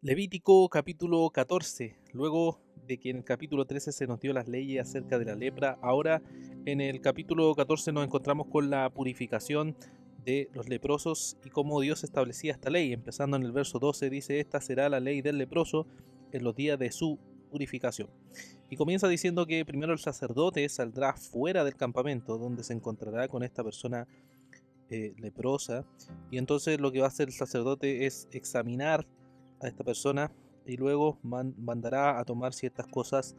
Levítico capítulo 14. Luego de que en el capítulo 13 se nos dio las leyes acerca de la lepra, ahora en el capítulo 14 nos encontramos con la purificación de los leprosos y cómo Dios establecía esta ley. Empezando en el verso 12 dice: esta será la ley del leproso en los días de su purificación. Y comienza diciendo que primero el sacerdote saldrá fuera del campamento donde se encontrará con esta persona leprosa, y entonces lo que va a hacer el sacerdote es examinar a esta persona y luego mandará a tomar ciertas cosas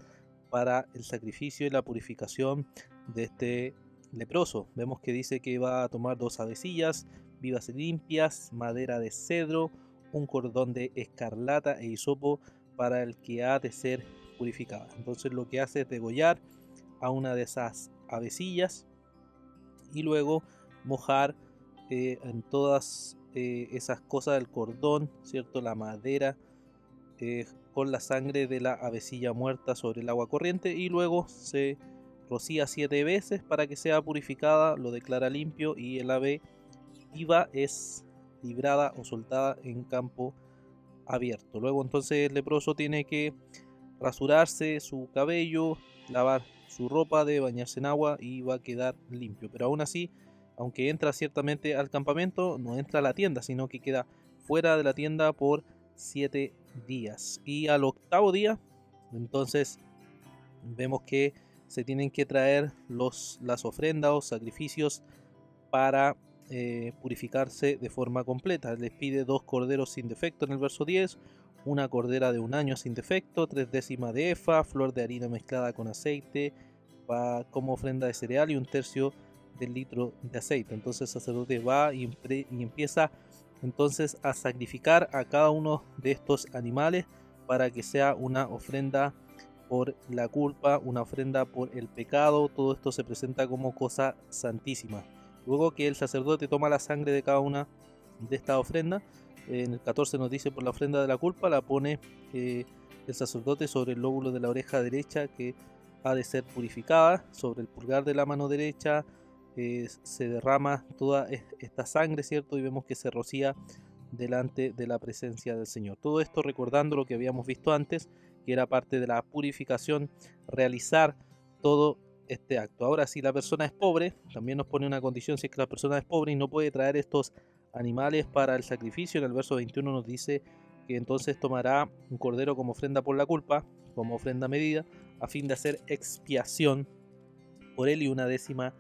para el sacrificio y la purificación de este leproso. Vemos que dice que va a tomar 2 avecillas vivas y limpias, madera de cedro, un cordón de escarlata e hisopo para el que ha de ser purificada. Entonces lo que hace es degollar a una de esas avecillas y luego mojar en todas esas cosas del cordón, ¿cierto? La madera con la sangre de la avecilla muerta sobre el agua corriente, y luego se rocía 7 veces para que sea purificada, lo declara limpio, y el ave viva es librada o soltada en campo abierto. Luego entonces el leproso tiene que rasurarse su cabello, lavar su ropa, de bañarse en agua y va a quedar limpio. Pero aún así, aunque entra ciertamente al campamento, no entra a la tienda, sino que queda fuera de la tienda por 7 días. Y al octavo día, entonces vemos que se tienen que traer las ofrendas o sacrificios para purificarse de forma completa. Les pide 2 corderos sin defecto en el verso 10, una cordera de 1 año sin defecto, 3 décimas de efa, flor de harina mezclada con aceite como ofrenda de cereal y 1/3 del litro de aceite. Entonces el sacerdote va y empieza entonces a sacrificar a cada uno de estos animales para que sea una ofrenda por la culpa, una ofrenda por el pecado. Todo esto se presenta como cosa santísima. Luego que el sacerdote toma la sangre de cada una de estas ofrendas, en el 14 nos dice: por la ofrenda de la culpa la pone el sacerdote sobre el lóbulo de la oreja derecha, que ha de ser purificada. Sobre el pulgar de la mano derecha se derrama toda esta sangre, ¿cierto? Y vemos que se rocía delante de la presencia del Señor. Todo esto recordando lo que habíamos visto antes, que era parte de la purificación, realizar todo este acto. Ahora, si la persona es pobre, también nos pone una condición: si es que la persona es pobre y no puede traer estos animales para el sacrificio, en el verso 21 nos dice que entonces tomará un cordero como ofrenda por la culpa, como ofrenda medida, a fin de hacer expiación por él, y 1 décima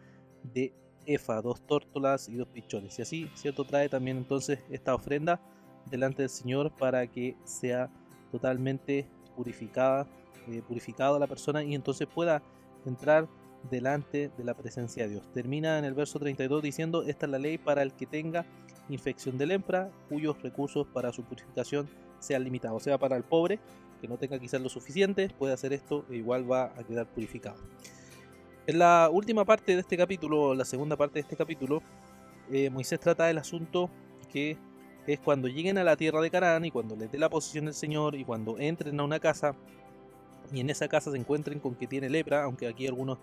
de efa, 2 tórtolas y 2 pichones. Y así, ¿cierto? Trae también entonces esta ofrenda delante del Señor para que sea totalmente purificada la persona, y entonces pueda entrar delante de la presencia de Dios. Termina en el verso 32 diciendo: esta es la ley para el que tenga infección de lepra, cuyos recursos para su purificación sean limitados. O sea, para el pobre que no tenga quizás lo suficiente, puede hacer esto e igual va a quedar purificado. En la última parte de este capítulo, la segunda parte de este capítulo, Moisés trata el asunto que es cuando lleguen a la tierra de Canaán y cuando les dé la posesión del Señor y cuando entren a una casa y en esa casa se encuentren con que tiene lepra, aunque aquí algunos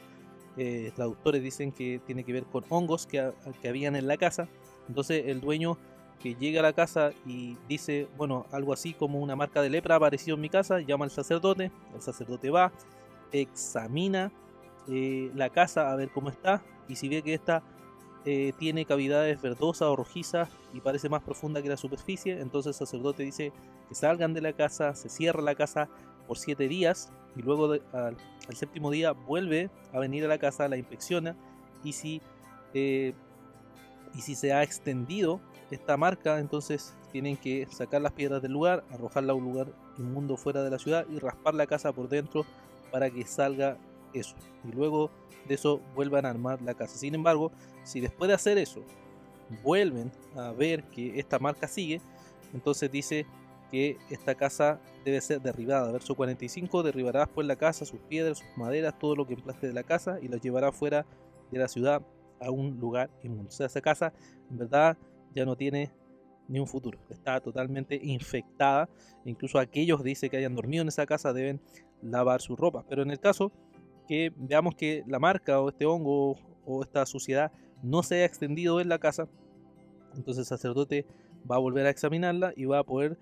traductores dicen que tiene que ver con hongos que habían en la casa. Entonces el dueño que llega a la casa y dice, bueno, algo así como: una marca de lepra ha aparecido en mi casa, llama al sacerdote. El sacerdote va, examina la casa a ver cómo está, y si ve que esta tiene cavidades verdosas o rojizas y parece más profunda que la superficie, entonces el sacerdote dice que salgan de la casa, se cierra la casa por 7 días, y luego al séptimo día vuelve a venir a la casa, la inspecciona, y eh, si se ha extendido esta marca, entonces tienen que sacar las piedras del lugar, arrojarla a un lugar inmundo fuera de la ciudad y raspar la casa por dentro para que salga eso. Y luego de eso vuelvan a armar la casa. Sin embargo, si después de hacer eso vuelven a ver que esta marca sigue, entonces dice que esta casa debe ser derribada. Verso 45: derribarás pues la casa, sus piedras, sus maderas, todo lo que emplaste de la casa, y los llevará fuera de la ciudad a un lugar inmundo. O sea, esa casa en verdad ya no tiene ni un futuro, está totalmente infectada. Incluso aquellos, dice, que hayan dormido en esa casa deben lavar su ropa. Pero en el caso que veamos que la marca o este hongo o esta suciedad no se haya extendido en la casa, entonces el sacerdote va a volver a examinarla y va a poder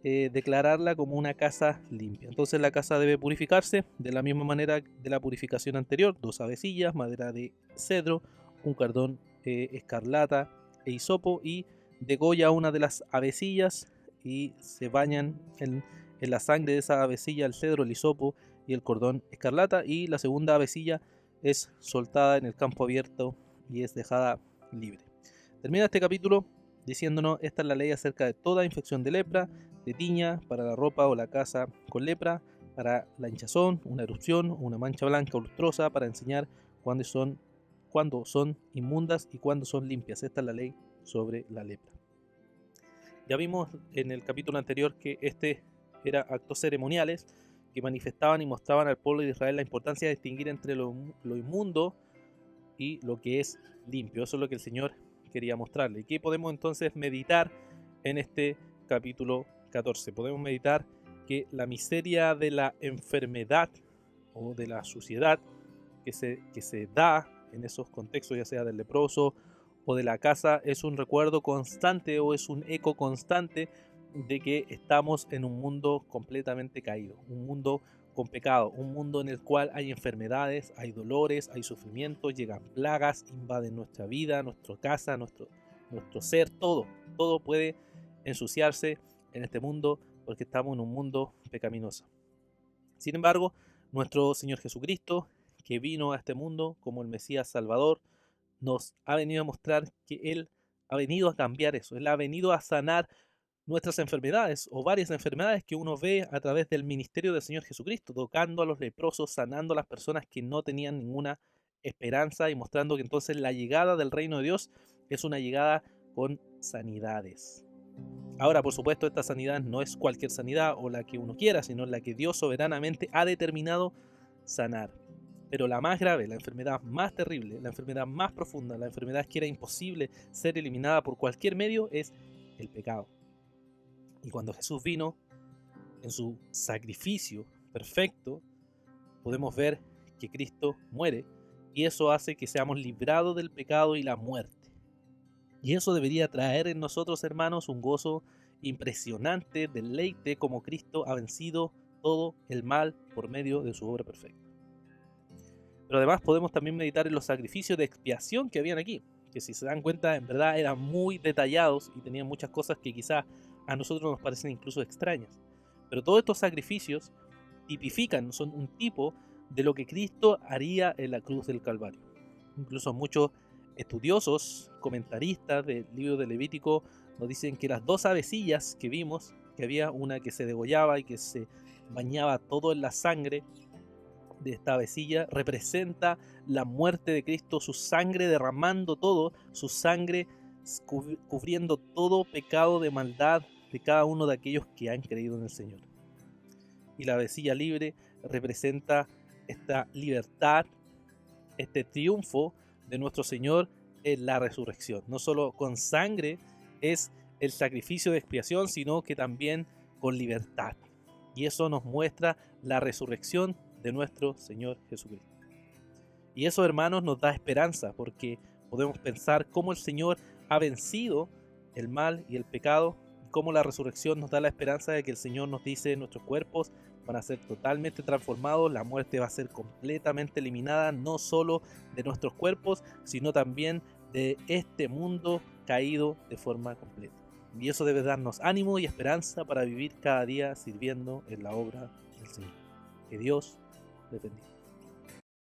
declararla como una casa limpia. Entonces la casa debe purificarse de la misma manera de la purificación anterior: 2 avecillas, madera de cedro, un cardón escarlata e hisopo, y degolla una de las avecillas y se bañan en la sangre de esa avecilla, el cedro, el hisopo y el cordón escarlata, y la segunda avecilla es soltada en el campo abierto y es dejada libre. Termina este capítulo diciéndonos: esta es la ley acerca de toda infección de lepra, de tiña, para la ropa o la casa con lepra, para la hinchazón, una erupción, una mancha blanca o lustrosa, para enseñar cuándo son inmundas y cuándo son limpias. Esta es la ley sobre la lepra. Ya vimos en el capítulo anterior que eran actos ceremoniales que manifestaban y mostraban al pueblo de Israel la importancia de distinguir entre lo inmundo y lo que es limpio. Eso es lo que el Señor quería mostrarle. ¿Y qué podemos entonces meditar en este capítulo 14? Podemos meditar que la miseria de la enfermedad o de la suciedad que se da en esos contextos, ya sea del leproso o de la casa, es un recuerdo constante o es un eco constante de que estamos en un mundo completamente caído, un mundo con pecado, un mundo en el cual hay enfermedades, hay dolores, hay sufrimientos, llegan plagas, invaden nuestra vida, nuestra casa, nuestro ser, todo puede ensuciarse en este mundo porque estamos en un mundo pecaminoso. Sin embargo, nuestro Señor Jesucristo, que vino a este mundo como el Mesías Salvador, nos ha venido a mostrar que Él ha venido a cambiar eso. Él ha venido a sanar nuestras enfermedades o varias enfermedades que uno ve a través del ministerio del Señor Jesucristo, tocando a los leprosos, sanando a las personas que no tenían ninguna esperanza y mostrando que entonces la llegada del reino de Dios es una llegada con sanidades. Ahora, por supuesto, esta sanidad no es cualquier sanidad o la que uno quiera, sino la que Dios soberanamente ha determinado sanar. Pero la más grave, la enfermedad más terrible, la enfermedad más profunda, la enfermedad que era imposible ser eliminada por cualquier medio, es el pecado. Y cuando Jesús vino en su sacrificio perfecto, podemos ver que Cristo muere, y eso hace que seamos librados del pecado y la muerte. Y eso debería traer en nosotros, hermanos, un gozo impresionante, deleite, como Cristo ha vencido todo el mal por medio de su obra perfecta. Pero además podemos también meditar en los sacrificios de expiación que habían aquí, que si se dan cuenta en verdad eran muy detallados y tenían muchas cosas que quizás a nosotros nos parecen incluso extrañas. Pero todos estos sacrificios tipifican, son un tipo de lo que Cristo haría en la cruz del Calvario. Incluso muchos estudiosos, comentaristas del libro de Levítico, nos dicen que las 2 avecillas que vimos, que había una que se degollaba y que se bañaba todo en la sangre de esta avecilla, representa la muerte de Cristo, su sangre derramando todo, su sangre cubriendo todo pecado de maldad de cada uno de aquellos que han creído en el Señor. Y la avecilla libre representa esta libertad, este triunfo de nuestro Señor en la resurrección. No solo con sangre es el sacrificio de expiación, sino que también con libertad. Y eso nos muestra la resurrección de nuestro Señor Jesucristo. Y eso, hermanos, nos da esperanza, porque podemos pensar cómo el Señor ha vencido el mal y el pecado, y cómo la resurrección nos da la esperanza de que el Señor nos dice: nuestros cuerpos van a ser totalmente transformados, la muerte va a ser completamente eliminada, no solo de nuestros cuerpos, sino también de este mundo caído de forma completa. Y eso debe darnos ánimo y esperanza para vivir cada día sirviendo en la obra del Señor. Que Dios les bendiga.